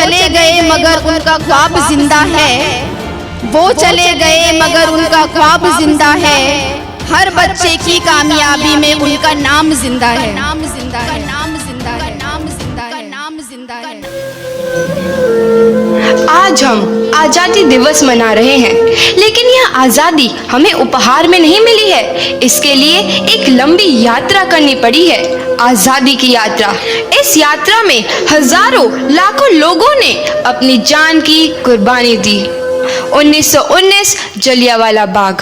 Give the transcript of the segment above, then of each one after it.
चले गए मगर उनका ख्वाब जिंदा है, वो चले गए मगर उनका ख्वाब जिंदा है, हर बच्चे की कामयाबी में उनका नाम जिंदा है, नाम जिंदा है, नाम जिंदा है, नाम जिंदा है, नाम जिंदा है। आज हम आजादी दिवस मना रहे हैं, लेकिन यह आजादी हमें उपहार में नहीं मिली है। इसके लिए एक लंबी यात्रा करनी पड़ी है, आजादी की यात्रा। इस यात्रा में हजारों लाखों लोगों ने अपनी जान की कुर्बानी दी। 1919 जलियांवाला बाग।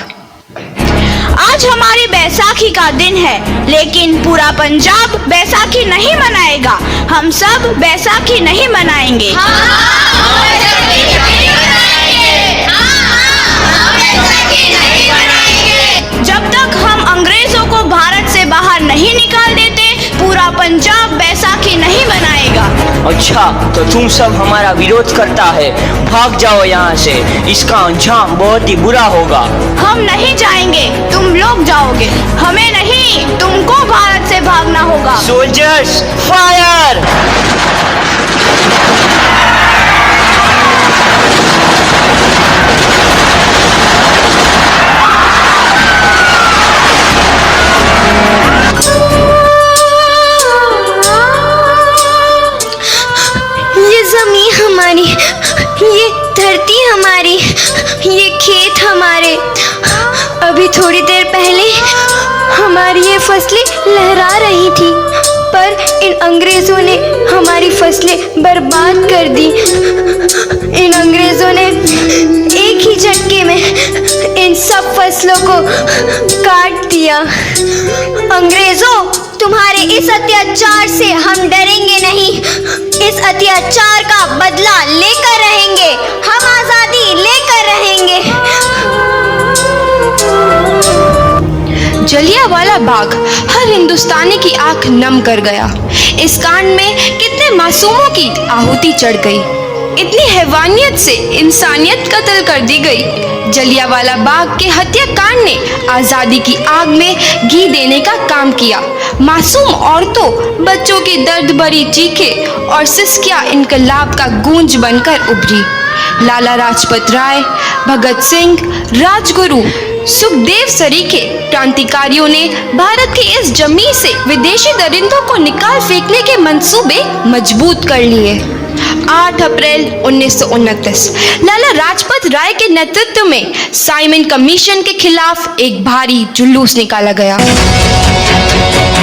आज हमारी बैसाखी का दिन है, लेकिन पूरा पंजाब बैसाखी नहीं मनाएगा। हम सब बैसाखी नहीं मनाएंगे। जब तक हम अंग्रेजों को भारत से बाहर नहीं निकाल देते, पूरा पंजाब बैसाखी नहीं मनाएगा। अच्छा, तो तुम सब हमारा विरोध करता है, भाग जाओ यहाँ से, इसका अंजाम बहुत ही बुरा होगा। हम नहीं जाएंगे, तुम लोग जाओगे। हमें नहीं, तुमको भारत से भागना होगा। Soldiers fire! ये जमीन हमारी, ये धरती हमारी, ये खेत हमारे। अभी थोड़ी देर पहले हमारी ये फसलें लहरा रही थी, पर इन अंग्रेजों ने हमारी फसलें बर्बाद कर दी। इन अंग्रेजों ने एक ही झटके में इन सब फसलों को काट दिया। अंग्रेजों, तुम्हारे इस अत्याचार से हम डरेंगे नहीं। इस अत्याचार का बदला लेकर रहेंगे। हम आजादी लेकर रहेंगे। जलियांवाला बाग हर हिंदुस्तानी की आंख नम कर गया। इस कांड में कितने मासूमों की आहुति चढ़ गई। इतनी हैवानियत से इंसानियत कत्ल कर दी गई। जलियांवाला बाग के हत्याकांड ने आजादी की आग में घी देने का काम किया। मासूम औरतों, बच्चों की दर्द भरी चीखें और सिसकियां इनकलाब का गूंज बनकर उभरी। लाला लाजपत राय, भगत सिंह, राजगुरु, सुखदेव सरीखे क्रांतिकारियों ने भारत की इस जमीन से विदेशी दरिंदों को निकाल फेंकने के मंसूबे मजबूत कर लिए। 8 अप्रैल 1929 लाला लाजपत राय के नेतृत्व में साइमन कमीशन के खिलाफ एक भारी जुलूस निकाला गया।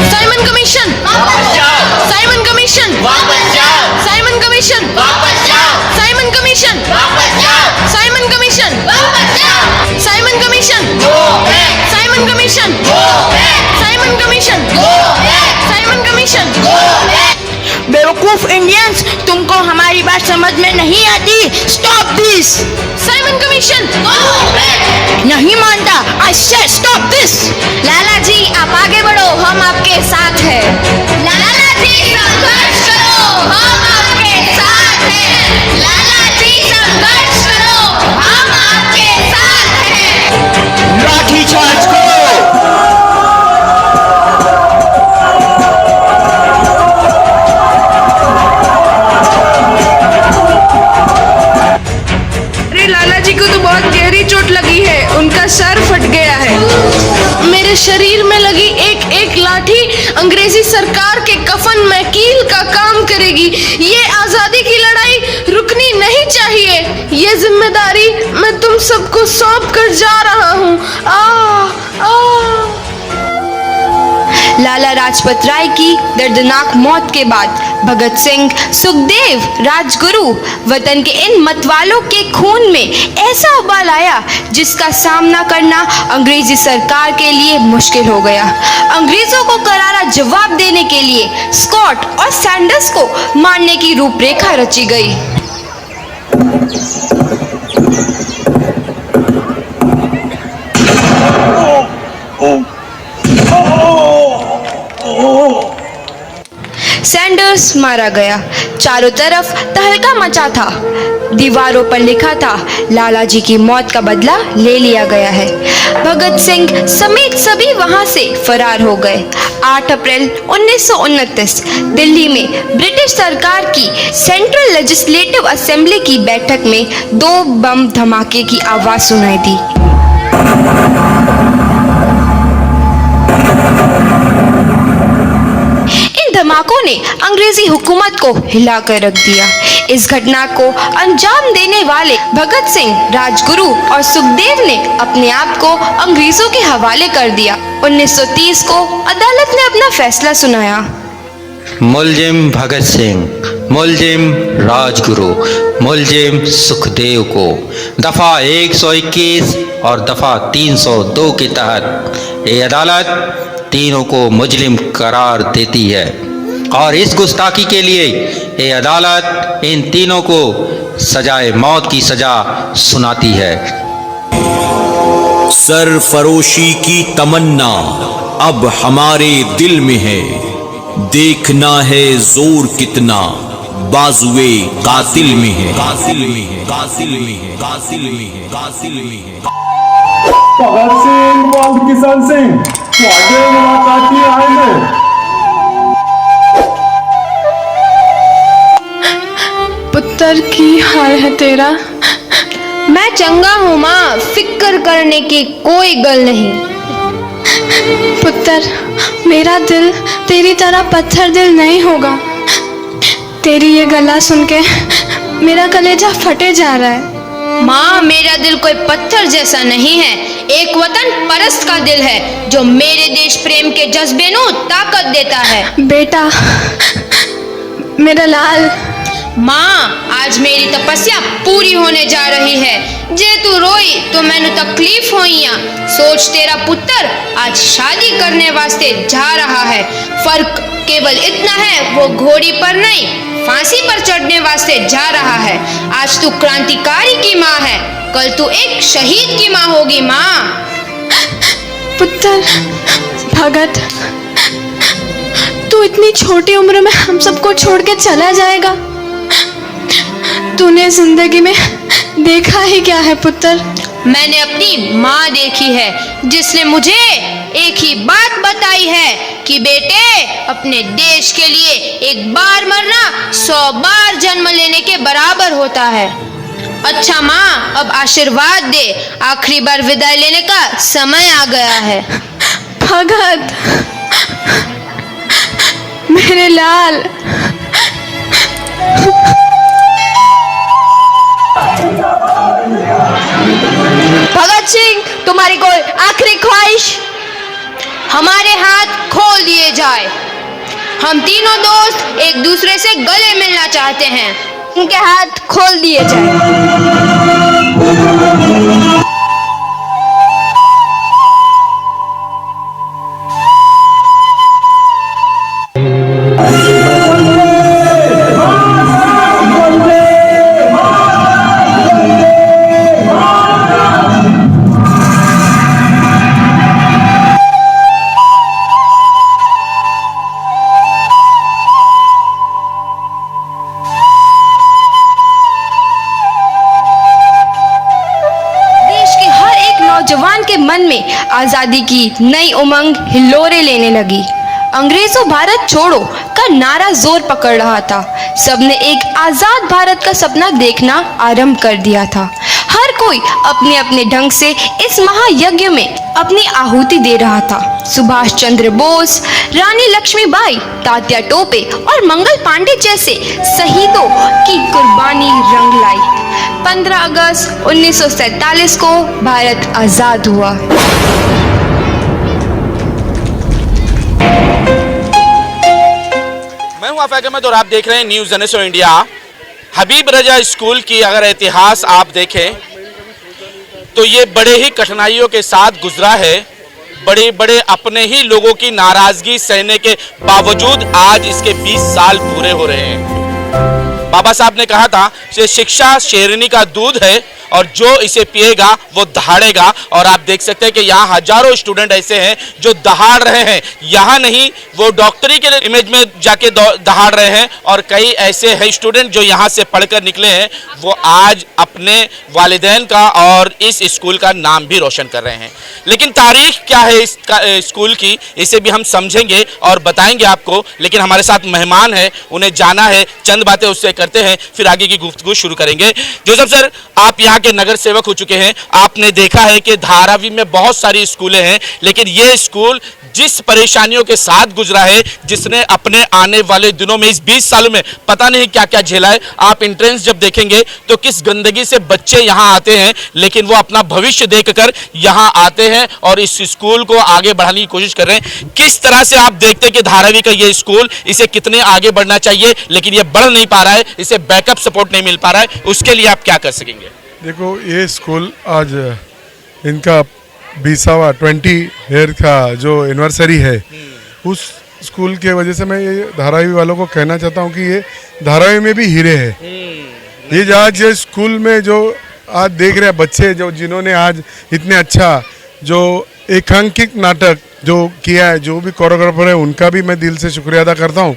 साइमन कमीशन वापस जाओ! साइमन कमीशन वापस जाओ! साइमन कमीशन वापस जाओ! साइमन कमीशन वापस जाओ! साइमन कमीशन वापस जाओ! Simon commission go back! Simon commission go back! Simon commission go back! Simon commission go back! बेवकूफ इंडियंस, तुमको हमारी बात समझ में नहीं आती। Stop this! Simon commission go back! नहीं मानता। आई से स्टॉप दिस! लाला जी, आप आगे बढ़ो, हम आपके साथ हैं। लाला जी संघर्ष करो, हम आपके साथ हैं। लाला जी संघर्ष करो, हम आपके साथ हैं। लाठी चार्ज करो! अरे लाला जी को तो बहुत गहरी चोट लगी है, उनका सर फट गया है। मेरे शरीर में लगी एक एक लाठी अंग्रेजी सरकार के कफन में कील का काम करेगी। ये आजादी की लड़ाई रुकनी नहीं चाहिए। ये जिम्मेदारी मैं तुम सबको सौंप कर जा रहा हूँ। लाला लाजपत राय की दर्दनाक मौत के बाद भगत सिंह, सुखदेव, राजगुरु वतन के इन मतवालों के खून में ऐसा उबाल आया जिसका सामना करना अंग्रेजी सरकार के लिए मुश्किल हो गया। अंग्रेजों को करारा जवाब देने के लिए स्कॉट और सैंडर्स को मारने की रूपरेखा रची गई। सैंडर्स वापस मारा गया। चारों तरफ तहलका मचा था। दीवारों पर लिखा था, लाला जी की मौत का बदला ले लिया गया है। भगत सिंह समेत सभी वहां से फरार हो गए। 8 अप्रैल 1929 दिल्ली में ब्रिटिश सरकार की सेंट्रल लेजिस्लेटिव असेंबली की बैठक में 2 बम धमाके की आवाज सुनाई दी। धमाकों ने अंग्रेजी हुकूमत को हिलाकर रख दिया। इस घटना को अंजाम देने वाले भगत सिंह, राजगुरु और सुखदेव ने अपने आप को अंग्रेजों के हवाले कर दिया। 1930 को अदालत ने अपना फैसला सुनाया। मुलजिम भगत सिंह, मुलजिम राजगुरु, मुलजिम सुखदेव को दफा 121 और दफा 302 के तहत ये अदालत तीनों को मुजरिम करार देती है और इस गुस्ताखी के लिए ये अदालत इन तीनों को सजाए मौत की सजा सुनाती है। सरफरोशी की तमन्ना अब हमारे दिल में है, देखना है जोर कितना बाजुए कातिल में है, कातिल में है, कातिल में है, कातिल में है, कातिल में है। भगत सिंह और किशन सिंह ਤੁਹਾਡੇ ਮੁਲਾਕਾਤੀ ਆਏ ਨੇ। पुत्र की हाल है तेरा? मैं चंगा हूँ माँ, फिक्र करने की कोई गल नहीं। पुत्र, मेरा दिल तेरी तरह पत्थर दिल नहीं होगा। तेरी ये गला सुन के मेरा कलेजा फटे जा रहा है। माँ, मेरा दिल कोई पत्थर जैसा नहीं है, एक वतन परस्त का दिल है जो मेरे देश प्रेम के जज्बे को ताकत देता है। बेटा, मेरा लाल। माँ, आज मेरी तपस्या पूरी होने जा रही है। जे तू रोई तो मैनू तकलीफ होइया। सोच, तेरा पुत्र आज शादी करने वास्ते जा रहा है। फर्क केवल इतना है, वो घोड़ी पर नहीं फांसी पर चढ़ने वास्ते जा रहा है। आज तू क्रांतिकारी की माँ है, कल तू एक शहीद की माँ होगी। माँ। पुत्र भगत, तू इतनी छोटी उम्र में हम सबको छोड़ के चला जाएगा? तूने जिंदगी में देखा ही क्या है पुत्र? मैंने अपनी माँ देखी है, जिसने मुझे एक ही बात बताई है कि बेटे, अपने देश के लिए एक बार मरना 100 बार जन्म लेने के बराबर होता है। अच्छा माँ, अब आशीर्वाद दे, आखिरी बार विदाई लेने का समय आ गया है। भगत, मेरे लाल। भगत सिंह, तुम्हारी कोई आखिरी ख्वाहिश? हमारे हाथ खोल दिए जाए। हम तीनों दोस्त एक दूसरे से गले मिलना चाहते हैं। उनके हाथ खोल दिए जाए। नौजवान के मन में आजादी की नई उमंग हिलोरे लेने लगी। अंग्रेजों भारत छोड़ो का नारा जोर पकड़ रहा था। सबने एक आजाद भारत का सपना देखना आरंभ कर दिया था। हर कोई अपने अपने ढंग से इस महायज्ञ में अपनी आहुति दे रहा था। सुभाष चंद्र बोस, रानी लक्ष्मीबाई, तात्या टोपे और मंगल पांडे जैसे शहीदों की कुर्बानी रंग लाई। 15 अगस्त 1947 को भारत आजाद हुआ। मैं हूं आफाक अहमद और आप देख रहे हैं न्यूज़ जनरेशन इंडिया। हबीब रजा स्कूल की अगर इतिहास आप देखें तो ये बड़े ही कठिनाइयों के साथ गुजरा है। बड़े बड़े अपने ही लोगों की नाराजगी सहने के बावजूद आज इसके 20 साल पूरे हो रहे हैं। बाबा साहब ने कहा था कि शिक्षा शेरनी का दूध है और जो इसे पिएगा वो दहाड़ेगा। और आप देख सकते हैं कि यहाँ हजारों स्टूडेंट ऐसे हैं जो दहाड़ रहे हैं। यहाँ नहीं, वो डॉक्टरी के इमेज में जाके दहाड़ रहे हैं। और कई ऐसे हैं स्टूडेंट जो यहाँ से पढ़कर निकले हैं, वो आज अपने वालिदैन का और इस स्कूल का नाम भी रोशन कर रहे हैं। लेकिन तारीख क्या है इस स्कूल की, इसे भी हम समझेंगे और बताएंगे आपको। लेकिन हमारे साथ मेहमान है, उन्हें जाना है, चंद बातें उससे करते हैं, फिर आगे की गुफ्तगू शुरू करेंगे। जोसेफ सर, आप यहाँ के नगर सेवक हो चुके हैं, आपने देखा है कि धारावी में बहुत सारी स्कूलें हैं, लेकिन ये स्कूल जिस परेशानियों के साथ गुजरा है, जिसने अपने आने वाले दिनों में इस 20 सालों में पता नहीं क्या क्या झेला है। आप एंट्रेंस जब देखेंगे तो किस गंदगी से बच्चे यहाँ आते हैं, लेकिन वो अपना भविष्य देखकर यहाँ आते हैं और इस स्कूल को आगे बढ़ाने की कोशिश कर रहे हैं। किस तरह से आप देखते हैं कि धारावी का ये स्कूल, इसे कितने आगे बढ़ना चाहिए, लेकिन ये बढ़ नहीं पा रहा है, इसे बैकअप सपोर्ट नहीं मिल पा रहा है, उसके लिए आप क्या कर सकेंगे? देखो, ये स्कूल आज इनका 20वां 20 ईयर का जो एनिवर्सरी है, उस स्कूल के वजह से मैं ये धारावी वालों को कहना चाहता हूँ कि ये धारावी में भी हीरे हैं। ये आज ये स्कूल में जो आज देख रहे हैं बच्चे, जो जिन्होंने आज इतने अच्छा जो एकांकिक नाटक जो किया है, जो भी कोरियोग्राफर है, उनका भी मैं दिल से शुक्रिया अदा करता हूँ।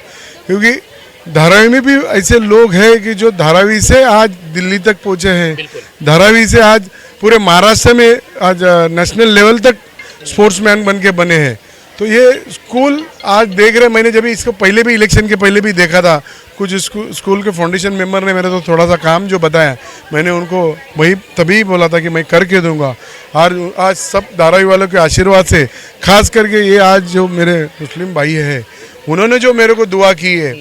क्योंकि धारावी में भी ऐसे लोग हैं कि जो धारावी से आज दिल्ली तक पहुँचे हैं, धारावी से आज पूरे महाराष्ट्र में आज नेशनल लेवल तक स्पोर्ट्समैन बन के बने हैं। तो ये स्कूल आज देख रहे, मैंने जब इसको पहले भी इलेक्शन के पहले भी देखा था, कुछ स्कूल के फाउंडेशन मेंबर ने मेरे को थोड़ा सा काम जो बताया, मैंने उनको वही तभी बोला था कि मैं करके दूंगा। और आज सब धारावी वालों के आशीर्वाद से, खास करके ये आज जो मेरे मुस्लिम भाई है, उन्होंने जो मेरे को दुआ की है,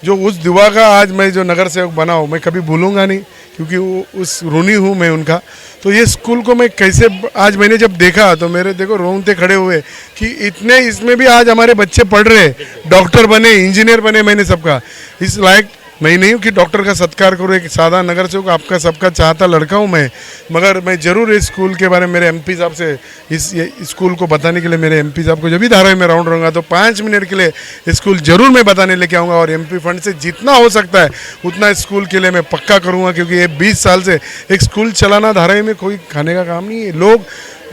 जो उस दुआ का आज मैं जो नगर सेवक बना हूँ, मैं कभी भूलूंगा नहीं, क्योंकि वो उस ऋणी हूँ मैं उनका। तो ये स्कूल को मैं कैसे आज मैंने जब देखा तो मेरे देखो रोंगटे खड़े हुए कि इतने इसमें भी आज हमारे बच्चे पढ़ रहे, डॉक्टर बने, इंजीनियर बने। मैंने सबका इस लायक मैं नहीं हूँ कि डॉक्टर का सत्कार करूँ, एक सादा नगर सेवक आपका सबका चाहता लड़का हूँ मैं, मगर मैं ज़रूर इस स्कूल के बारे में मेरे एमपी साहब से इस स्कूल को बताने के लिए, मेरे एमपी साहब को जब भी धारावी में राउंड रहूँगा तो 5 मिनट के लिए स्कूल ज़रूर मैं बताने लेके आऊँगा। और एमपी फंड से जितना हो सकता है उतना स्कूल के लिए मैं पक्का करूँगा, क्योंकि ये 20 साल से एक स्कूल चलाना धारावी में कोई खाने का काम नहीं है। लोग,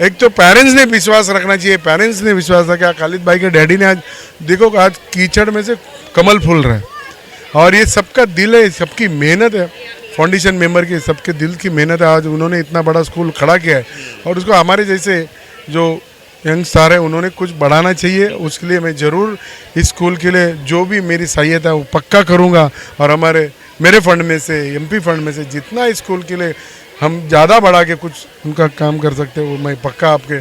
एक तो पेरेंट्स ने विश्वास रखना चाहिए, पेरेंट्स ने विश्वास रखा। खालिद भाई के डैडी ने आज देखो, आज कीचड़ में से कमल फूल रहा है, और ये सबका दिल है, सबकी मेहनत है, फाउंडेशन मेंबर की सबके दिल की मेहनत है। आज उन्होंने इतना बड़ा स्कूल खड़ा किया है, और उसको हमारे जैसे जो यंग स्टार है उन्होंने कुछ बढ़ाना चाहिए। उसके लिए मैं ज़रूर इस स्कूल के लिए जो भी मेरी सहायता है वो पक्का करूँगा। और मेरे फंड में से, एमपी फंड में से जितना इस स्कूल के लिए हम ज़्यादा बढ़ा के कुछ उनका काम कर सकते हैं, वो मैं पक्का आपके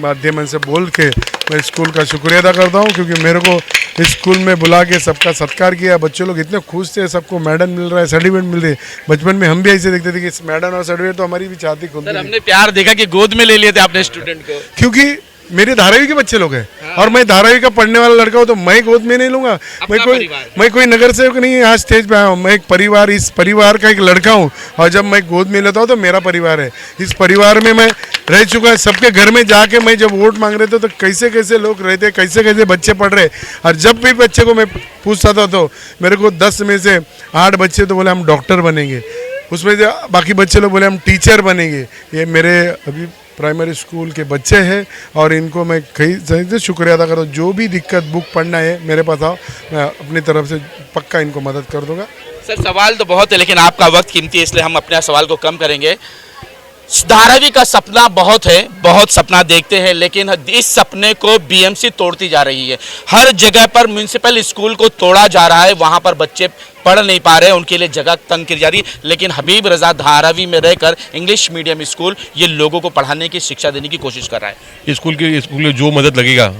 माध्यम से बोल के मैं स्कूल का शुक्रिया अदा करता हूँ। क्योंकि मेरे को इस स्कूल में बुला के सबका सत्कार किया, बच्चे लोग इतने खुश थे, सबको मेडल मिल रहा है, सर्टिफिकेट मिल रहे हैं। बचपन में हम भी ऐसे देखते थे कि इस मेडल और सर्टिफिकेट तो हमारी भी चाहती खुलती थी। हमने प्यार देखा कि गोद में ले लिए थे आपने स्टूडेंट को, क्योंकि मेरे धारावी के बच्चे लोग हैं। हाँ। और मैं धारावी का पढ़ने वाला लड़का हूँ, तो मैं गोद में नहीं लूंगा। मैं कोई नगर सेवक नहीं यहाँ स्टेज पे आया हूँ, मैं एक परिवार, इस परिवार का एक लड़का हूँ। और जब मैं गोद में लेता हूँ तो मेरा परिवार है, इस परिवार में मैं रह चुका है। सबके घर में जाके मैं जब वोट मांग रहे थे तो कैसे कैसे लोग रहते, कैसे कैसे बच्चे पढ़ रहे। और जब भी बच्चे को मैं पूछता था तो मेरे को 10 में से 8 बच्चे तो बोले हम डॉक्टर बनेंगे, उसमें से बाकी बच्चे लोग बोले हम टीचर बनेंगे। ये मेरे अभी प्राइमरी स्कूल के बच्चे हैं, और इनको मैं कई से शुक्रिया अदा करता हूँ। जो भी दिक्कत, बुक पढ़ना है मेरे पास आओ, मैं अपनी तरफ से पक्का इनको मदद कर दूंगा। सर, सवाल तो बहुत है, लेकिन आपका वक्त कीमती है, इसलिए हम अपने सवाल को कम करेंगे। धारावी का सपना बहुत है, बहुत सपना देखते हैं, लेकिन इस सपने को बीएमसी तोड़ती जा रही है। हर जगह पर म्यूनिसिपल स्कूल को तोड़ा जा रहा है, वहाँ पर बच्चे पढ़ नहीं पा रहे, उनके लिए जगह तंग की जा रही है। लेकिन हबीब रजा धारावी में रहकर इंग्लिश मीडियम स्कूल ये लोगों को पढ़ाने की, शिक्षा देने की कोशिश कर रहा है। स्कूल के जो मदद लगेगा,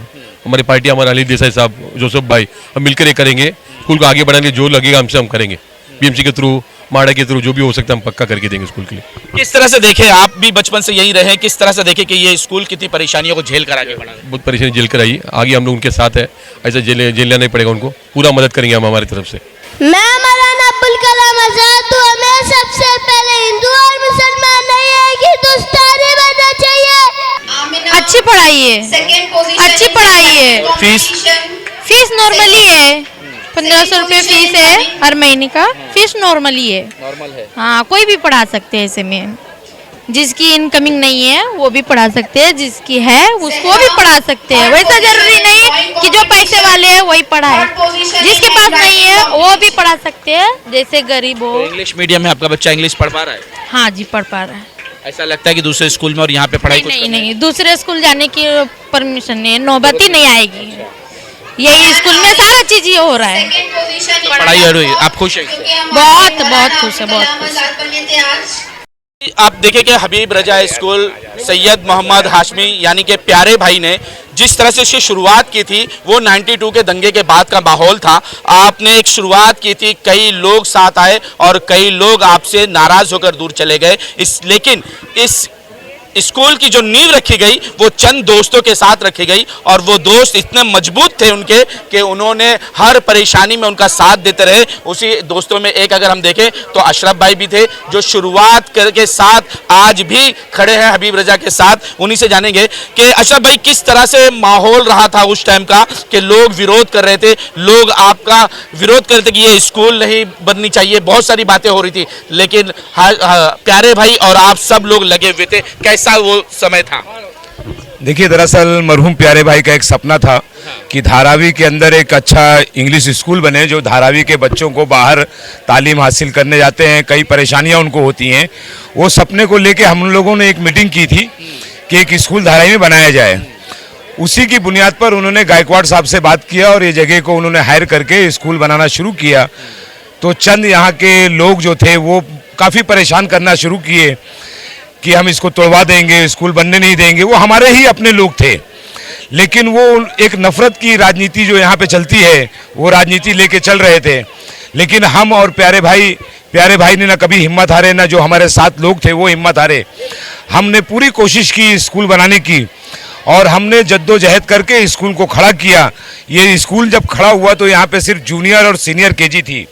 हमारी पार्टी, हमारे अली देसाई साहब, जोसेफ भाई, हम मिलकर ये करेंगे। स्कूल को आगे बढ़ाने जो लगेगा हमसे हम करेंगे, बीएमसी के थ्रू, माड़ा के थ्रू, जो भी हो सकता है हम पक्का करके देंगे स्कूल के लिए। किस तरह से देखें, आप भी बचपन से यही रहे, किस तरह से देखें कि ये स्कूल कितनी परेशानियों को झेल कर आगे बढ़ा है? बहुत परेशानी झेल कर आई, आगे हम लोग उनके साथ है, ऐसा झेलना नहीं पड़ेगा उनको, पूरा मदद करेंगे हम हमारी तरफ से। मैं मौलाना अब्दुल कलाम आजाद हूँ। हमें सबसे पहले हिंदू और मुसलमान नहीं है कि हिंदुस्तानी बनना चाहिए। अच्छी पढ़ाई है, अच्छी पढ़ाई है। फीस नॉर्मली है, 1500 रुपये फीस है हर महीने का। फीस कुछ नॉर्मल ही है। नॉर्मल है। हाँ, कोई भी पढ़ा सकते हैं ऐसे में। जिसकी इनकमिंग नहीं है वो भी पढ़ा सकते हैं, जिसकी है उसको भी पढ़ा सकते हैं। वैसा जरूरी नहीं कि जो पैसे वाले हैं वही पढ़ाए, जिसके पास नहीं है वो भी पढ़ा सकते हैं, जैसे गरीब हो। तो इंग्लिश मीडियम में आपका बच्चा इंग्लिश पढ़ पा रहा है? हाँ जी, पढ़ पा रहा है। ऐसा लगता है कि दूसरे स्कूल में और यहाँ पे पढ़ाई कुछ नहीं नहीं, दूसरे स्कूल जाने की परमिशन नहीं, नौबत ही नहीं आएगी। यही स्कूल में सारा चीज ये हो रहा है। पढ़ाई हो रही है, आप खुश हैं इससे? बहुत बहुत खुश है, बहुत खुश। आप देखें कि हबीब रजा स्कूल सैयद मोहम्मद हाशमी यानी कि प्यारे भाई ने जिस तरह से इसकी शुरुआत की थी वो 92 के दंगे के बाद का माहौल था। आपने एक शुरुआत की थी, कई लोग साथ आए और कई लोग आपसे नाराज होकर दूर चले गए। लेकिन इस स्कूल की जो नींव रखी गई वो चंद दोस्तों के साथ रखी गई और वो दोस्त इतने मजबूत थे उनके कि उन्होंने हर परेशानी में उनका साथ देते रहे। उसी दोस्तों में एक अगर हम देखें तो अशरफ भाई भी थे जो शुरुआत के साथ आज भी खड़े हैं हबीब रजा के साथ। उन्हीं से जानेंगे कि अशरफ भाई किस तरह से माहौल रहा था उस टाइम का कि लोग विरोध कर रहे थे, लोग आपका विरोध कर रहे थे कि ये स्कूल नहीं बननी चाहिए, बहुत सारी बातें हो रही थी, लेकिन प्यारे भाई और आप सब लोग लगे हुए थे। कैसा वो समय था? देखिए, दरअसल मरहूम प्यारे भाई का एक सपना था कि धारावी के अंदर एक अच्छा इंग्लिश स्कूल बने जो धारावी के बच्चों को बाहर तालीम हासिल करने जाते हैं, कई परेशानियां उनको होती हैं। वो सपने को लेके हम लोगों ने एक मीटिंग की थी कि एक स्कूल धारावी में बनाया जाए। उसी की बुनियाद पर उन्होंने गायकवाड़ साहब से बात किया और ये जगह को उन्होंने हायर करके स्कूल बनाना शुरू किया। तो चंद यहाँ के लोग जो थे वो काफ़ी परेशान करना शुरू किए कि हम इसको तोड़वा देंगे, स्कूल बनने नहीं देंगे। वो हमारे ही अपने लोग थे, लेकिन वो एक नफरत की राजनीति जो यहाँ पे चलती है वो राजनीति लेके चल रहे थे। लेकिन हम और प्यारे भाई ने ना कभी हिम्मत हारे, ना जो हमारे साथ लोग थे वो हिम्मत हारे। हमने पूरी कोशिश की स्कूल बनाने की और हमने जद्दोजहद करके स्कूल को खड़ा किया। ये स्कूल जब खड़ा हुआ तो यहाँ पे सिर्फ जूनियर और सीनियर केजी थी।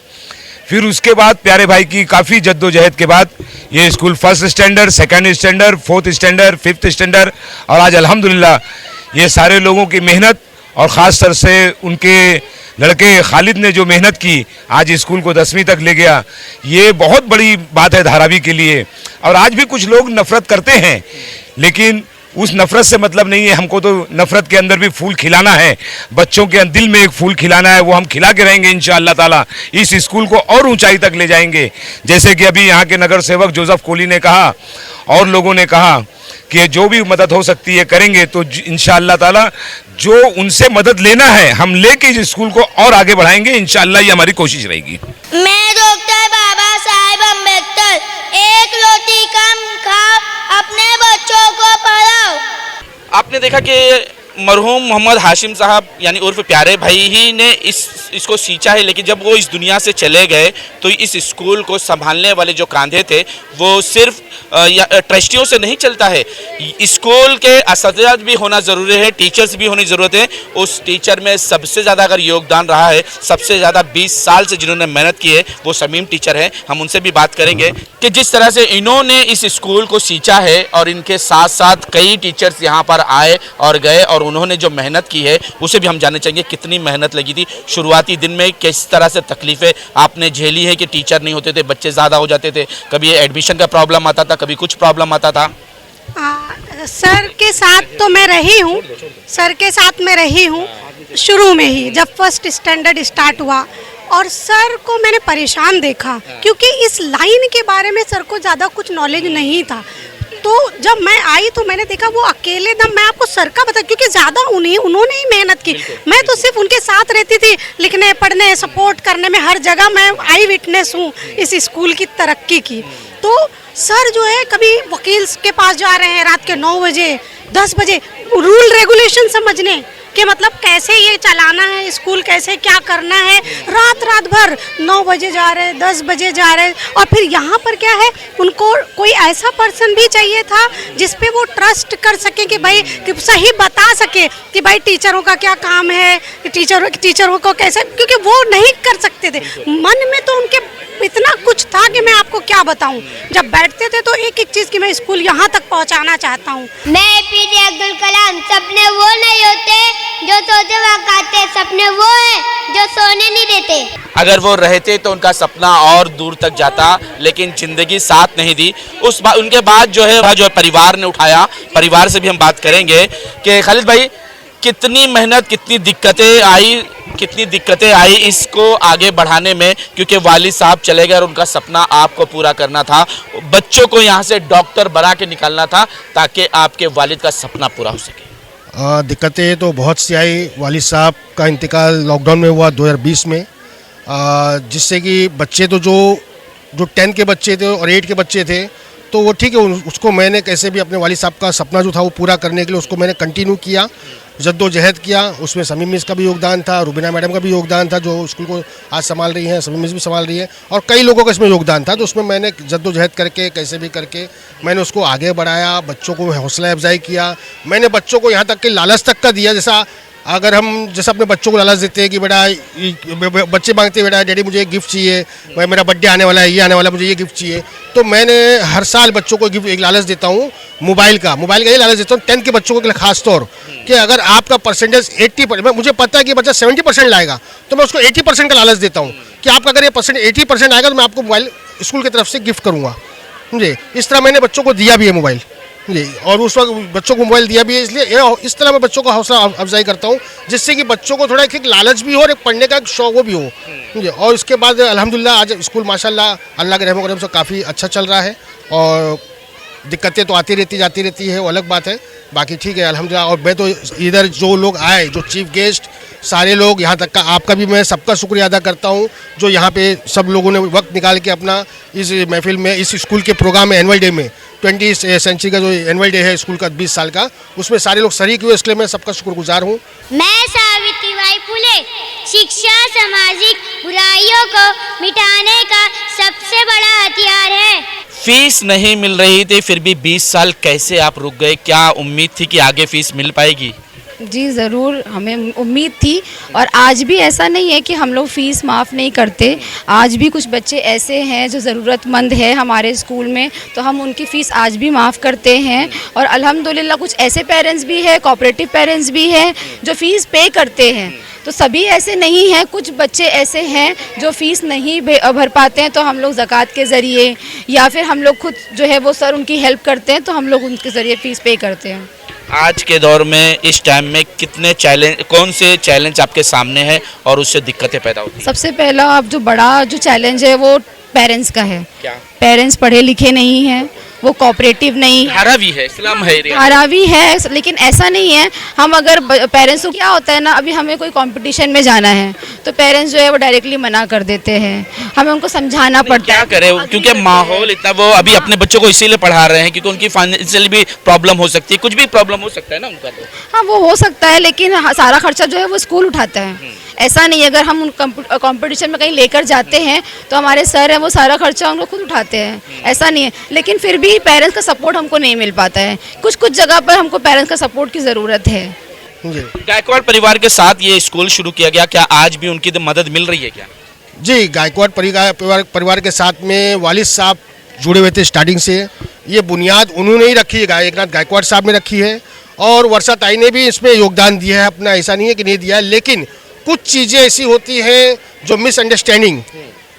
फिर उसके बाद प्यारे भाई की काफ़ी जद्दोजहद के बाद ये school first standard, second standard, fourth standard, fifth standard और आज अल्हम्दुलिल्लाह ये सारे लोगों की मेहनत और ख़ास तौर से उनके लड़के खालिद ने जो मेहनत की आज स्कूल को 10वीं तक ले गया। ये बहुत बड़ी बात है धारावी के लिए। और आज भी कुछ लोग नफरत करते हैं, लेकिन उस नफरत से मतलब नहीं है। हमको तो नफरत के अंदर भी फूल खिलाना है, बच्चों के दिल में एक फूल खिलाना है, वो हम खिला के रहेंगे इंशाअल्लाह ताला। इस स्कूल को और ऊंचाई तक ले जाएंगे। जैसे कि अभी यहाँ के नगर सेवक जोसेफ कोहली ने कहा और लोगों ने कहा कि जो भी मदद हो सकती है करेंगे, तो इंशाअल्लाह ताला जो उनसे मदद लेना है हम लेके इस स्कूल को और आगे बढ़ाएंगे इंशाअल्लाह। ये हमारी कोशिश रहेगी। मैं डॉक्टर बाबा साहेब अम्बेडकर, एक रोटी कम खाओ, अपने बच्चों को पढ़ाओ। आपने देखा कि मरहूम मोहम्मद हाशिम साहब यानी उर्फ प्यारे भाई ही ने इसको सींचा है, लेकिन जब वो इस दुनिया से चले गए तो इस स्कूल को संभालने वाले जो कांधे थे वो सिर्फ ट्रस्टियों से नहीं चलता है। स्कूल के असतियात भी होना ज़रूरी है, टीचर्स भी होनी ज़रूरत है। उस टीचर में सबसे ज़्यादा अगर योगदान रहा है, सबसे ज़्यादा 20 साल से जिन्होंने मेहनत की है वो शमीम टीचर हैं। हम उनसे भी बात करेंगे कि जिस तरह से इन्होंने इस स्कूल को सींचा है और इनके साथ साथ कई टीचर्स यहाँ पर आए और गए और उन्होंने जो मेहनत की है उसे भी हम जानना चाहेंगे कितनी मेहनत लगी थी। शुरुआती दिन में किस तरह से तकलीफ़ें आपने झेली है कि टीचर नहीं होते थे, बच्चे ज़्यादा हो जाते थे, कभी एडमिशन का प्रॉब्लम आता था, कभी कुछ प्रॉब्लम आता था? सर के साथ तो मैं रही हूँ, सर के साथ मैं रही हूँ शुरू में ही जब फर्स्ट स्टैंडर्ड स्टार्ट हुआ, और सर को मैंने परेशान देखा क्योंकि इस लाइन के बारे में सर को ज़्यादा कुछ नॉलेज नहीं था। तो जब मैं आई तो मैंने देखा वो अकेले दम, मैं आपको सर का बता क्योंकि ज़्यादा उन्होंने ही मेहनत की, मैं तो सिर्फ उनके साथ रहती थी, लिखने पढ़ने सपोर्ट करने में हर जगह मैं आई विटनेस हूँ इस स्कूल की तरक्की की। तो सर जो है कभी वकील के पास जा रहे हैं रात के 9 बजे 10 बजे रूल रेगुलेशन समझने कि मतलब कैसे ये चलाना है स्कूल, कैसे क्या करना है, रात भर 9 बजे जा रहे 10 बजे जा रहे। और फिर यहाँ पर क्या है, उनको कोई ऐसा पर्सन भी चाहिए था जिस पे वो ट्रस्ट कर सके कि भाई कि सही बता सके कि भाई टीचरों का क्या काम है, टीचरों को कैसे, क्योंकि वो नहीं कर सकते थे। मन में तो उनके इतना कुछ था कि मैं आपको क्या बताऊं। जब बैठते थे तो एक एक चीज़ की मैं स्कूल यहाँ तक पहुँचाना चाहता हूँ। मैं APJ अब्दुल कलाम, सपने वो नहीं होते जो सोचे वहाँ खाते, सपने वो है जो सोने नहीं देते। अगर वो रहते तो उनका सपना और दूर तक जाता, लेकिन जिंदगी साथ नहीं दी। उनके बाद जो है परिवार ने उठाया। परिवार से भी हम बात करेंगे कि खालिद भाई कितनी मेहनत, कितनी दिक्कतें आई इसको आगे बढ़ाने में, क्योंकि वालिद साहब चले गए और उनका सपना आपको पूरा करना था, बच्चों को यहाँ से डॉक्टर बना के निकालना था ताकि आपके वालिद का सपना पूरा हो सके। दिक्कतें तो बहुत सी आई। वालिद साहब का इंतकाल लॉकडाउन में हुआ 2020 में, जिससे कि बच्चे तो जो 10 के बच्चे थे और 8 के बच्चे थे, तो वो ठीक है, उसको मैंने कैसे भी अपने वालिद साहब का सपना जो था वो पूरा करने के लिए उसको मैंने कंटिन्यू किया, जद्दोजहद किया। उसमें समीम मिस का भी योगदान था, रुबीना मैडम का भी योगदान था जो स्कूल को आज संभाल रही हैं, समीम मिस भी संभाल रही है, और कई लोगों का इसमें योगदान था। तो उसमें मैंने जद्दोजहद करके कैसे भी करके मैंने उसको आगे बढ़ाया, बच्चों को हौसला अफजाई किया। मैंने बच्चों को यहाँ तक कि लालच तक का दिया, जैसा अपने बच्चों को लालच देते हैं कि बेटा, बच्चे मांगते हैं बेटा डैडी मुझे एक गिफ्ट चाहिए, मेरा बर्थडे आने वाला है, ये आने वाला है, मुझे ये गिफ्ट चाहिए। तो मैंने हर साल बच्चों को एक लालच देता हूँ, मोबाइल का ये लालच देता हूँ 10 के बच्चों के लिए खास तौर कि अगर आपका परसेंटेज 80%, मुझे पता है कि बच्चा 70% लाएगा, तो मैं उसको 80% का लालच देता हूँ कि आपका अगर ये 80% आएगा तो मैं आपको मोबाइल स्कूल की तरफ से गिफ्ट करूँगा। मुझे इस तरह मैंने बच्चों को दिया भी है मोबाइल, और उस वक्त बच्चों को मोबाइल दिया भी है। इसलिए इस तरह मैं बच्चों को हौसला अफजाई करता हूँ, जिससे कि बच्चों को थोड़ा एक लालच भी हो और एक पढ़ने का एक शौक वो भी हो। और इसके बाद अल्हम्दुलिल्लाह आज स्कूल माशाल्लाह अल्लाह के रहम करम से काफ़ी अच्छा चल रहा है। और दिक्कतें तो आती रहती जाती रहती है, वो अलग बात है, बाकी ठीक है अल्हम्दुलिल्लाह। और मैं तो इधर जो लोग आए, जो चीफ गेस्ट सारे लोग, यहाँ तक का आपका भी मैं सबका शुक्रिया अदा करता हूँ जो यहाँ पे सब लोगों ने वक्त निकाल के अपना इस महफिल में, इस स्कूल के प्रोग्राम में, एनुअल डे में 20th सेंचुरी का जो एनुअल डे है स्कूल का 20 साल का, उसमें सारे लोग शरीक हुए, इसलिए मैं सबका शुक्रगुजार हूँ। मैं सावित्रीबाई फुले, शिक्षा सामाजिक बुराइयों को मिटाने का सबसे बड़ा हथियार है। फीस नहीं मिल रही थी, फिर भी 20 साल कैसे आप रुक गए? क्या उम्मीद थी कि आगे फीस मिल पाएगी? जी ज़रूर, हमें उम्मीद थी, और आज भी ऐसा नहीं है कि हम लोग फ़ीस माफ़ नहीं करते। आज भी कुछ बच्चे ऐसे हैं जो ज़रूरतमंद है हमारे स्कूल में, तो हम उनकी फ़ीस आज भी माफ़ करते हैं। और अल्हम्दुलिल्लाह कुछ ऐसे पेरेंट्स भी हैं, कोऑपरेटिव पेरेंट्स भी हैं जो फ़ीस पे करते हैं, तो सभी ऐसे नहीं हैं। कुछ बच्चे ऐसे हैं जो फ़ीस नहीं भर पाते हैं, तो हम लोग ज़कात के ज़रिए या फिर हम लोग खुद जो है वो सर उनकी हेल्प करते हैं, तो हम लोग उनके ज़रिए फ़ीस पे करते हैं। आज के दौर में, इस टाइम में कितने चैलेंज, कौन से चैलेंज आपके सामने हैं और उससे दिक्कतें पैदा होती हैं? सबसे पहला अब जो बड़ा जो चैलेंज है वो पेरेंट्स का है। क्या? पेरेंट्स पढ़े लिखे नहीं हैं, वो कोऑपरेटिव नहीं, धारावी है, इस्लाम है, धारावी है, लेकिन ऐसा नहीं है। हम अगर पेरेंट्स को क्या होता है ना, अभी हमें कोई कंपटीशन में जाना है तो पेरेंट्स जो है वो डायरेक्टली मना कर देते हैं, हमें उनको समझाना पड़ता है। क्या करें, क्योंकि माहौल इतना, वो अभी अपने बच्चों को इसीलिए पढ़ा रहे हैं क्योंकि उनकी फाइनेंशियल भी प्रॉब्लम हो सकती है, कुछ भी प्रॉब्लम हो सकता है ना उनका। तो हाँ वो हो सकता है, लेकिन सारा खर्चा जो है वो स्कूल उठाता है। ऐसा नहीं है, अगर हम उन कंपटीशन में कहीं लेकर जाते हैं तो हमारे सर हैं वो सारा खर्चा हम लोग खुद उठाते हैं, ऐसा नहीं है। लेकिन फिर भी पेरेंट्स का सपोर्ट हमको नहीं मिल पाता है, कुछ कुछ जगह पर हमको पेरेंट्स का सपोर्ट की ज़रूरत है। गायकवाड़ परिवार के साथ ये स्कूल शुरू किया गया, क्या आज भी उनकी मदद मिल रही है क्या? जी, गायकवाड़ परिवार के साथ में वालिद साहब जुड़े हुए थे स्टार्टिंग से। ये बुनियाद उन्होंने ही रखी है, एकनाथ गायकवाड़ साहब ने रखी है, और वर्षा ताई ने भी इसमें योगदान दिया है अपना, ऐसा नहीं है कि नहीं दिया है। लेकिन कुछ चीज़ें ऐसी होती हैं जो मिसअंडरस्टैंडिंग,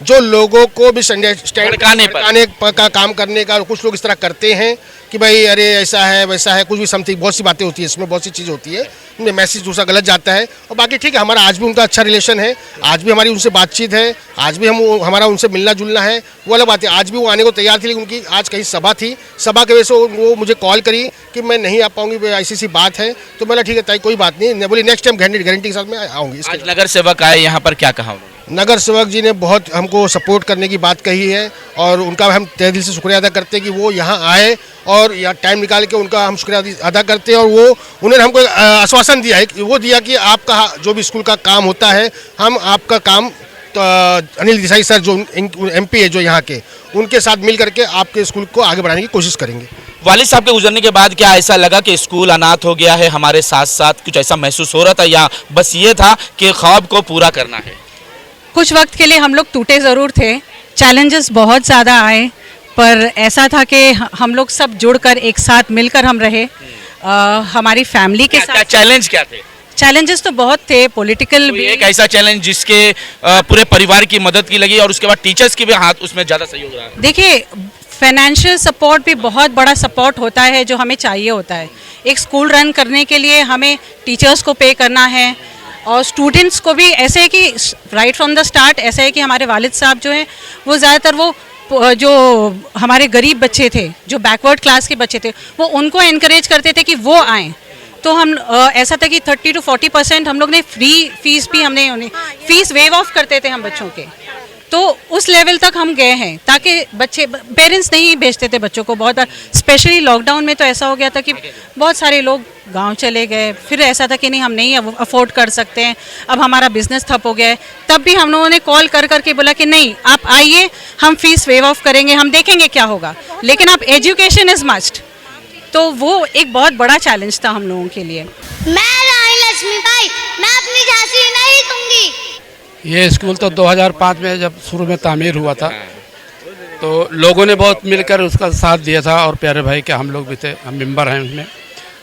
जो लोगों को मिसअंडरस्टैंड का काम करने का, कुछ लोग इस तरह करते हैं कि भाई अरे ऐसा है वैसा है, कुछ भी समथिंग, बहुत सी बातें होती है इसमें, बहुत सी चीज़ होती है, मैसेज दूसरा गलत जाता है। और बाकी ठीक है, हमारा आज भी उनका अच्छा रिलेशन है, आज भी हमारी उनसे बातचीत है, आज भी हमारा उनसे मिलना जुलना है, वो अलग बात है। आज भी वो आने को तैयार थी, लेकिन उनकी आज कहीं सभा थी, सभा की वजह से वो मुझे कॉल करी कि मैं नहीं आ पाऊंगी, ऐसी सी बात है। तो मैंने ठीक है ताई कोई बात नहीं, बोली नेक्स्ट टाइम गारंटी के साथ मैं आऊँगी। आज नगर सेवक आए यहाँ पर, क्या कहा? नगर सेवक जी ने बहुत हमको सपोर्ट करने की बात कही है, और उनका हम तहे दिल से शुक्रिया अदा करते हैं कि वो यहाँ आए और यहाँ टाइम निकाल के उनका हम शुक्रिया अदा करते हैं। और वो उन्होंने हमको आश्वासन दिया है, वो दिया कि आपका जो भी स्कूल का काम होता है, हम आपका काम तो अनिल देसाई सर जो MP है जो यहाँ के, उनके साथ मिल करके आपके स्कूल को आगे बढ़ाने की कोशिश करेंगे। वालिद साहब के गुजरने के बाद क्या ऐसा लगा कि स्कूल अनाथ हो गया है हमारे साथ साथ, कुछ ऐसा महसूस हो रहा था, या बस ये था कि ख्वाब को पूरा करना है? कुछ वक्त के लिए हम लोग टूटे ज़रूर थे, चैलेंजेस बहुत ज़्यादा आए, पर ऐसा था कि हम लोग सब जुड़कर एक साथ मिलकर हम रहे। हमारी फैमिली के साथ चैलेंज क्या थे? चैलेंजेस तो बहुत थे, पॉलिटिकल भी। एक ऐसा चैलेंज जिसके पूरे परिवार की मदद की लगी और उसके बाद टीचर्स की भी हाथ उसमें ज़्यादा सहयोग रहा? देखिए, फाइनेंशियल सपोर्ट भी बहुत बड़ा सपोर्ट होता है जो हमें चाहिए होता है। एक स्कूल रन करने के लिए हमें टीचर्स को पे करना है और स्टूडेंट्स को भी। ऐसे है कि राइट फ्रॉम द स्टार्ट ऐसा है कि हमारे वालिद साहब जो हैं वो ज़्यादातर वो जो हमारे गरीब बच्चे थे, जो बैकवर्ड क्लास के बच्चे थे, वो उनको एनकरेज करते थे कि वो आएँ। तो हम ऐसा था कि 30 to 40% हम लोग ने फ्री फीस भी हमने उन्हें फीस वेव ऑफ करते थे हम बच्चों के। तो उस लेवल तक हम गए हैं ताकि बच्चे, पेरेंट्स नहीं भेजते थे बच्चों को। बहुत बार स्पेशली लॉकडाउन में तो ऐसा हो गया था कि बहुत सारे लोग गांव चले गए। फिर ऐसा था कि नहीं, हम नहीं अफोर्ड कर सकते हैं, अब हमारा बिजनेस ठप हो गया है। तब भी हम लोगों ने कॉल कर करके बोला कि नहीं, आप आइए, हम फीस वेव ऑफ करेंगे, हम देखेंगे क्या होगा, लेकिन आप एजुकेशन इज़ मस्ट। तो वो एक बहुत बड़ा चैलेंज था हम लोगों के लिए। मैं रानी लक्ष्मी भाई, मैं अपनी झांसी नहीं दूंगी। ये स्कूल तो 2005 में जब शुरू में तामीर हुआ था तो लोगों ने बहुत मिलकर उसका साथ दिया था और प्यारे भाई के हम लोग भी थे, हम मेंबर हैं उसमें।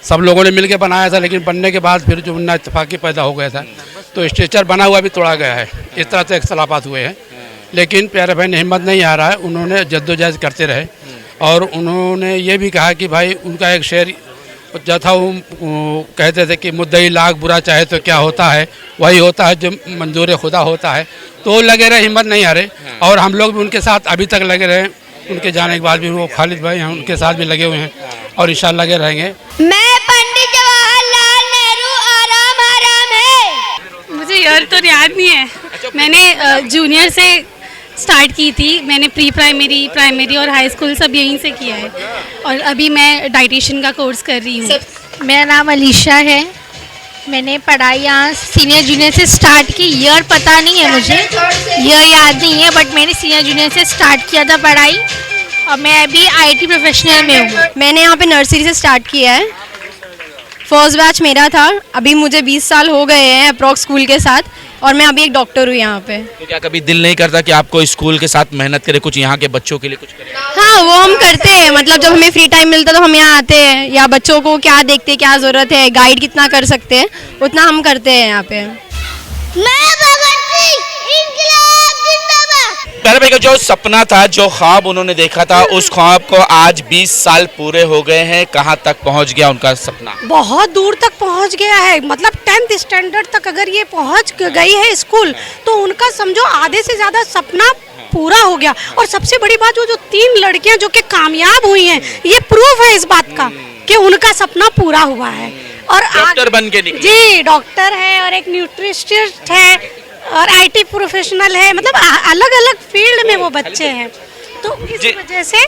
सब लोगों ने मिलकर बनाया था, लेकिन बनने के बाद फिर जो ना इत्तेफाकी पैदा हो गया था तो स्ट्रक्चर बना हुआ भी तोड़ा गया है। इस तरह से इख्तलाफात हुए हैं, लेकिन प्यारे भाई ने हिम्मत नहीं आ रहा है। उन्होंने जद्दोजहद करते रहे और उन्होंने ये भी कहा कि भाई उनका एक शेर जो था वो कहते थे कि मुद्दई लाख बुरा चाहे तो क्या होता है, वही होता है जो मंजूर खुदा होता है। तो लगे रहे, हिम्मत नहीं हारे और हम लोग भी उनके साथ अभी तक लगे रहे। उनके जाने के बाद भी वो खालिद भाई हैं, उनके साथ भी लगे हुए हैं और इंशाल्लाह लगे रहेंगे। मैं पंडित जवाहरलाल नेहरू आराम आराम है। मुझे ईयर तो याद नहीं है। मैंने जूनियर से स्टार्ट की थी। मैंने प्री प्राइमरी, प्राइमरी और हाई स्कूल सब यहीं से किया है और अभी मैं डाइटिशियन का कोर्स कर रही हूँ। मेरा नाम अलीशा है। मैंने पढ़ाई यहाँ सीनियर जूनियर से स्टार्ट की। ईयर पता नहीं है मुझे, ईयर याद नहीं है, बट मैंने सीनियर जूनियर से स्टार्ट किया था पढ़ाई और मैं अभी आईटी प्रोफेशनल में हूँ। मैंने यहाँ पे नर्सरी से स्टार्ट किया है। फर्स्ट बैच मेरा था। अभी मुझे 20 साल हो गए हैं अप्रॉक्स स्कूल के साथ और मैं अभी एक डॉक्टर हूँ यहाँ पे। तो क्या कभी दिल नहीं करता कि आपको स्कूल के साथ मेहनत करे, कुछ यहाँ के बच्चों के लिए कुछ करे? हाँ, वो हम करते हैं। मतलब जब हमें फ्री टाइम मिलता है तो हम यहाँ आते हैं, या बच्चों को क्या देखते हैं, क्या ज़रूरत है, गाइड कितना कर सकते हैं उतना हम करते हैं यहाँ पे। प्यारे भाई का जो सपना था, जो ख्वाब उन्होंने देखा था, उस ख्वाब को आज 20 साल पूरे हो गए हैं। कहाँ तक पहुँच गया उनका सपना? बहुत दूर तक पहुंच गया है। मतलब 10th स्टैंडर्ड तक अगर ये पहुंच गई है स्कूल तो उनका समझो आधे से ज़्यादा सपना पूरा हो गया। और सबसे बड़ी बात, जो 3 लड़कियां जो कि कामयाब हुई हैं, ये प्रूफ है इस बात का कि उनका सपना पूरा हुआ है। और डॉक्टर बन के निकले। जी, डॉक्टर है और एक न्यूट्रिशनिस्ट है और आईटी प्रोफेशनल है। मतलब अलग अलग फील्ड में वो बच्चे हैं। तो इस वजह से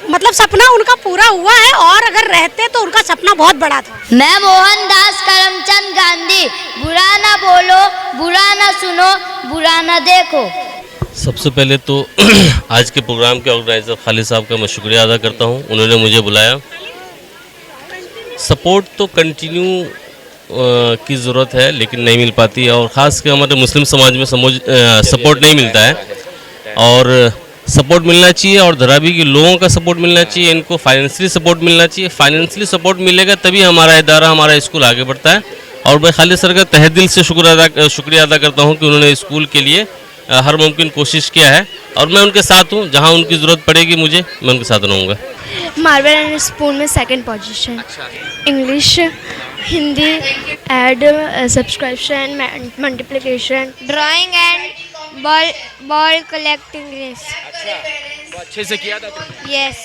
मतलब सपना उनका पूरा हुआ है और अगर रहते तो उनका सपना बहुत बड़ा था। मैं मोहनदास करमचंद गांधी, बुरा ना बोलो, बुरा ना सुनो, बुरा ना देखो। सबसे पहले तो आज के प्रोग्राम के ऑर्गेनाइजर खालिद साहब का मैं शुक्रिया अदा करता हूं, उन्होंने मुझे बुलाया। सपोर्ट तो कंटिन्यू की ज़रूरत है लेकिन नहीं मिल पाती है और ख़ास कर हमारे मुस्लिम समाज में सपोर्ट नहीं मिलता है और सपोर्ट मिलना चाहिए और धरावी के लोगों का सपोर्ट मिलना चाहिए। इनको फाइनेंशियली सपोर्ट मिलना चाहिए। फाइनेंशियली सपोर्ट मिलेगा तभी हमारा इदारा, हमारा स्कूल आगे बढ़ता है। और मैं खालिद सर का तहे दिल से शुक्रिया अदा करता हूँ कि उन्होंने स्कूल के लिए हर मुमकिन कोशिश किया है और मैं उनके साथ हूँ। जहाँ उनकी ज़रूरत पड़ेगी मुझे, मैं उनके साथ रहूँगा। मार्बल एंड स्पून में 2nd position. English, Hindi, add, subscription, multiplication, drawing and ball collecting race. तो अच्छे से किया था तुमने? Yes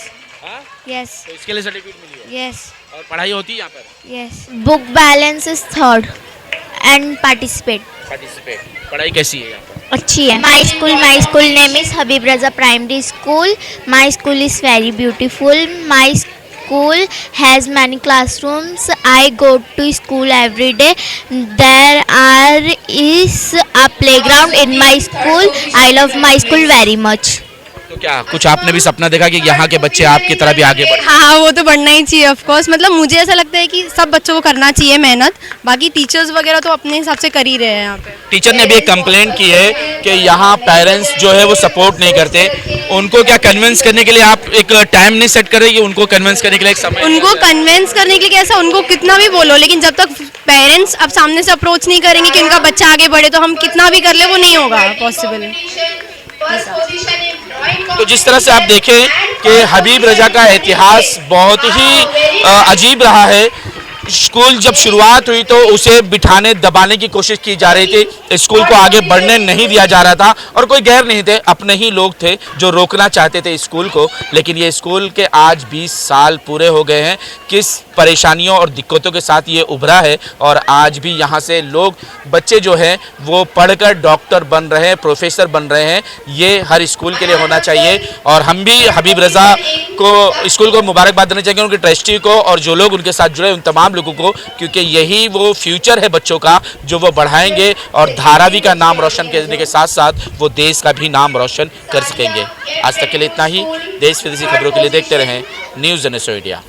yes. तो इसके लिए सर्टिफिकेट मिली है? यस। और पढ़ाई होती है यहाँ पर? Yes. Book balance is 3rd and participate. पढ़ाई कैसी है यहाँ पर? अच्छी है। My school name is Habib Raza primary school. My school is very beautiful. My school has many classrooms. I go to school every day. There is a playground in my school. I love my school very much. तो क्या कुछ आपने भी सपना देखा कि यहाँ के बच्चे आपकी तरह भी आगे बढ़े? हाँ, वो तो बढ़ना ही चाहिए ऑफ कोर्स। मतलब मुझे ऐसा लगता है कि सब बच्चों को करना चाहिए मेहनत, बाकी टीचर्स वगैरह तो अपने हिसाब से कर ही रहे हैं यहाँ पे। टीचर ने भी एक कंप्लेंट की है कि यहाँ पेरेंट्स जो है वो सपोर्ट नहीं करते, उनको क्या कन्विंस करने के लिए आप एक टाइम नहीं सेट कर रहे कि उनको कन्विंस करने के लिए एक समय? उनको कन्विंस करने के लिए कैसा, उनको कितना भी बोलो, लेकिन जब तक पेरेंट्स अब सामने से अप्रोच नहीं करेंगे कि उनका बच्चा आगे बढ़े, तो हम कितना भी कर ले वो नहीं होगा पॉसिबल। तो जिस तरह से आप देखें कि हबीब रजा का इतिहास बहुत ही अजीब रहा है। स्कूल जब शुरुआत हुई तो उसे बिठाने दबाने की कोशिश की जा रही थी, स्कूल को आगे बढ़ने नहीं दिया जा रहा था और कोई गैर नहीं थे, अपने ही लोग थे जो रोकना चाहते थे स्कूल को। लेकिन ये स्कूल के आज 20 साल पूरे हो गए हैं, किस परेशानियों और दिक्कतों के साथ ये उभरा है और आज भी यहाँ से लोग बच्चे जो हैं वो पढ़कर डॉक्टर बन रहे हैं, प्रोफेसर बन रहे हैं। ये हर स्कूल के लिए होना चाहिए और हम भी हबीब रजा को स्कूल को मुबारकबाद देना चाहिए, उनके ट्रस्टी को और जो लोग उनके साथ जुड़े उन तमाम लोगों को, क्योंकि यही वो फ्यूचर है बच्चों का जो वो बढ़ाएंगे और धारावी का नाम रोशन करने के साथ साथ वो देश का भी नाम रोशन कर सकेंगे। आज तक के लिए इतना ही। देश विदेशी खबरों के लिए देखते रहें न्यूज़ जनरेशन इंडिया।